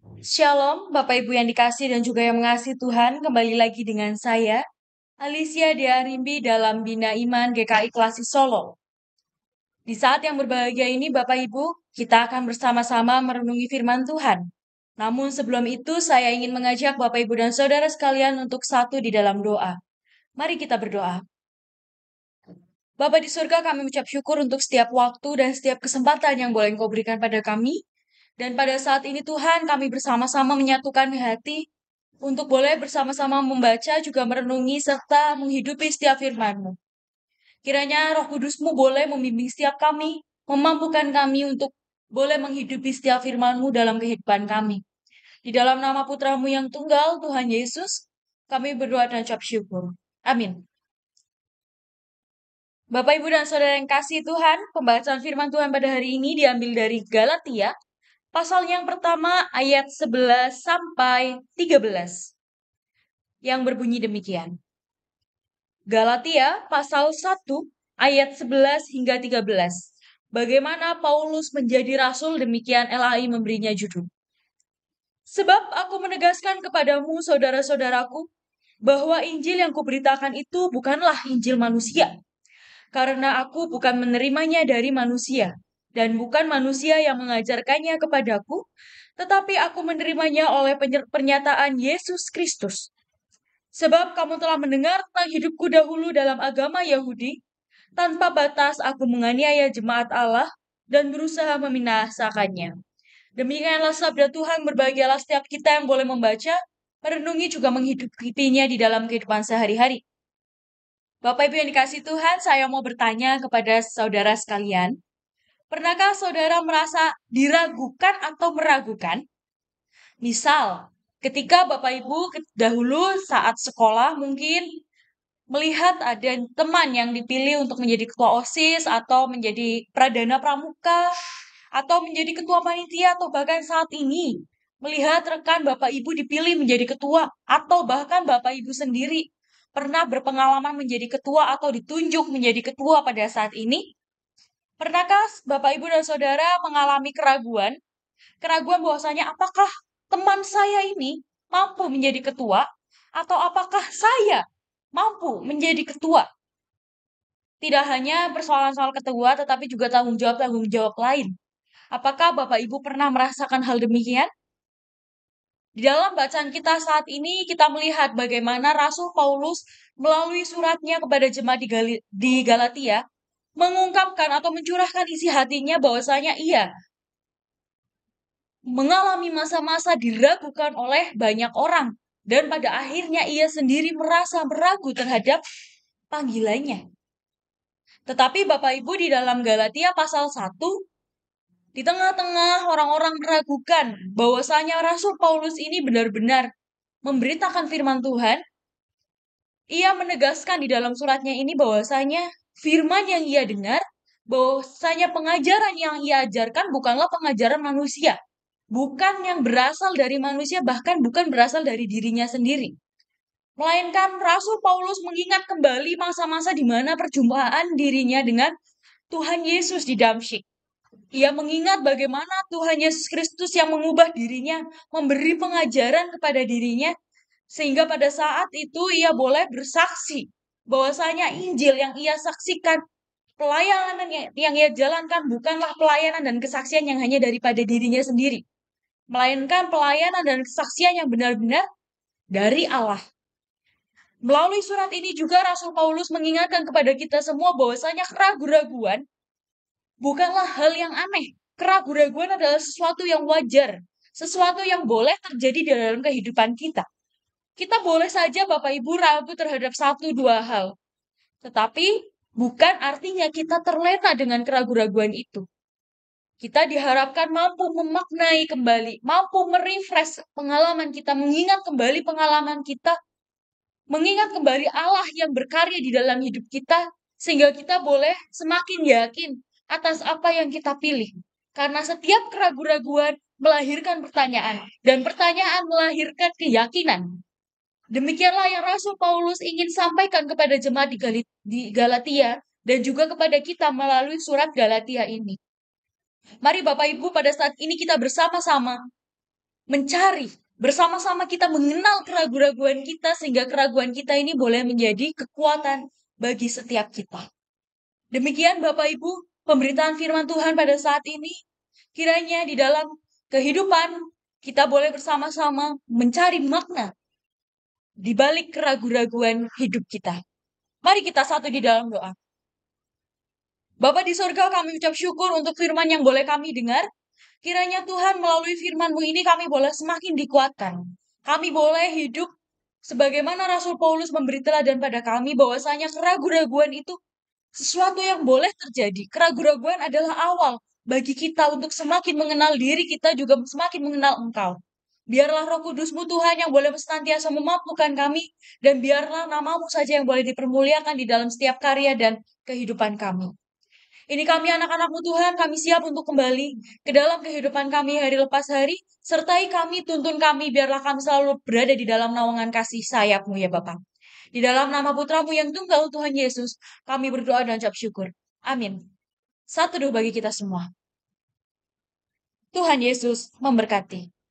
Shalom, Bapak Ibu yang dikasih dan juga yang mengasihi Tuhan, kembali lagi dengan saya, Alicia Diarimbi dalam Bina Iman GKI Klasik Solo. Di saat yang berbahagia ini, Bapak Ibu, kita akan bersama-sama merenungi firman Tuhan. Namun sebelum itu, saya ingin mengajak Bapak Ibu dan Saudara sekalian untuk satu di dalam doa. Mari kita berdoa. Bapa di surga, kami ucap syukur untuk setiap waktu dan setiap kesempatan yang boleh Engkau berikan pada kami. Dan pada saat ini Tuhan, kami bersama-sama menyatukan hati untuk boleh bersama-sama membaca, juga merenungi, serta menghidupi setiap firman-Mu. Kiranya Roh Kudus-Mu boleh membimbing setiap kami, memampukan kami untuk boleh menghidupi setiap firman-Mu dalam kehidupan kami. Di dalam nama Putra-Mu yang tunggal, Tuhan Yesus, kami berdoa dan ucap syukur. Amin. Bapak, Ibu, dan Saudara yang kasih Tuhan, pembacaan firman Tuhan pada hari ini diambil dari Galatia, pasal yang pertama ayat 11 sampai 13, yang berbunyi demikian. Galatia pasal 1 ayat 11 hingga 13. Bagaimana Paulus menjadi rasul, demikian LAI memberinya judul. Sebab aku menegaskan kepadamu, saudara-saudaraku, bahwa Injil yang kuberitakan itu bukanlah Injil manusia. Karena aku bukan menerimanya dari manusia, dan bukan manusia yang mengajarkannya kepadaku, tetapi aku menerimanya oleh pernyataan Yesus Kristus. Sebab kamu telah mendengar tentang hidupku dahulu dalam agama Yahudi, tanpa batas aku menganiaya jemaat Allah dan berusaha membinasakannya. Demikianlah sabda Tuhan, berbahagialah setiap kita yang boleh membaca, merenungi, juga menghidupinya di dalam kehidupan sehari-hari. Bapak Ibu yang dikasih Tuhan, saya mau bertanya kepada saudara sekalian, pernahkah saudara merasa diragukan atau meragukan? Misal, ketika Bapak Ibu dahulu saat sekolah mungkin melihat ada teman yang dipilih untuk menjadi ketua OSIS atau menjadi pradana pramuka atau menjadi ketua panitia, atau bahkan saat ini melihat rekan Bapak Ibu dipilih menjadi ketua, atau bahkan Bapak Ibu sendiri pernah berpengalaman menjadi ketua atau ditunjuk menjadi ketua pada saat ini. Pernahkah Bapak Ibu dan Saudara mengalami keraguan bahwasanya apakah teman saya ini mampu menjadi ketua, atau apakah saya mampu menjadi ketua? Tidak hanya persoalan soal ketua, tetapi juga tanggung jawab lain. Apakah Bapak Ibu pernah merasakan hal demikian? Di dalam bacaan kita saat ini, kita melihat bagaimana Rasul Paulus melalui suratnya kepada jemaat di Galatia, mengungkapkan atau mencurahkan isi hatinya bahwasanya ia mengalami masa-masa diragukan oleh banyak orang. Dan pada akhirnya ia sendiri merasa meragu terhadap panggilannya. Tetapi Bapak Ibu, di dalam Galatia pasal 1, di tengah-tengah orang-orang meragukan bahwasanya Rasul Paulus ini benar-benar memberitakan firman Tuhan, ia menegaskan di dalam suratnya ini bahwasanya firman yang ia dengar, bahwasanya pengajaran yang ia ajarkan bukanlah pengajaran manusia. Bukan yang berasal dari manusia, bahkan bukan berasal dari dirinya sendiri. Melainkan Rasul Paulus mengingat kembali masa-masa di mana perjumpaan dirinya dengan Tuhan Yesus di Damsyik. Ia mengingat bagaimana Tuhan Yesus Kristus yang mengubah dirinya, memberi pengajaran kepada dirinya, sehingga pada saat itu ia boleh bersaksi bahwasanya Injil yang ia saksikan, pelayanan yang ia jalankan bukanlah pelayanan dan kesaksian yang hanya daripada dirinya sendiri, melainkan pelayanan dan kesaksian yang benar-benar dari Allah. Melalui surat ini juga Rasul Paulus mengingatkan kepada kita semua bahwasanya keraguan-raguan bukanlah hal yang aneh. Keraguan-raguan adalah sesuatu yang wajar, sesuatu yang boleh terjadi di dalam kehidupan kita. Kita boleh saja Bapak Ibu ragu terhadap satu dua hal. Tetapi bukan artinya kita terlena dengan keraguan-raguan itu. Kita diharapkan mampu memaknai kembali, mampu merefresh pengalaman kita, mengingat kembali pengalaman kita, mengingat kembali Allah yang berkarya di dalam hidup kita, sehingga kita boleh semakin yakin atas apa yang kita pilih. Karena setiap keraguan-raguan melahirkan pertanyaan, dan pertanyaan melahirkan keyakinan. Demikianlah yang Rasul Paulus ingin sampaikan kepada jemaat di Galatia, dan juga kepada kita melalui surat Galatia ini. Mari Bapak Ibu, pada saat ini kita bersama-sama mencari, bersama-sama kita mengenal keraguan-keraguan kita, sehingga keraguan kita ini boleh menjadi kekuatan bagi setiap kita. Demikian Bapak Ibu, pemberitaan firman Tuhan pada saat ini. Kiranya di dalam kehidupan kita boleh bersama-sama mencari makna di balik keraguan-keraguan hidup kita. Mari kita satu di dalam doa. Bapa di sorga, kami ucap syukur untuk firman yang boleh kami dengar. Kiranya Tuhan melalui firman-Mu ini kami boleh semakin dikuatkan. Kami boleh hidup sebagaimana Rasul Paulus memberi teladan pada kami bahwasanya keraguan-keraguan itu sesuatu yang boleh terjadi. Keraguan-keraguan adalah awal bagi kita untuk semakin mengenal diri kita, juga semakin mengenal Engkau. Biarlah Roh Kudus-Mu Tuhan yang boleh senantiasa memampukan kami, dan biarlah nama-Mu saja yang boleh dipermuliakan di dalam setiap karya dan kehidupan kami. Ini kami anak-anak-Mu Tuhan, kami siap untuk kembali ke dalam kehidupan kami hari lepas hari. Sertai kami, tuntun kami, biarlah kami selalu berada di dalam naungan kasih sayap-Mu ya Bapak. Di dalam nama Putra-Mu yang tunggal Tuhan Yesus, kami berdoa dan ucap syukur. Amin. Satu doa bagi kita semua. Tuhan Yesus memberkati.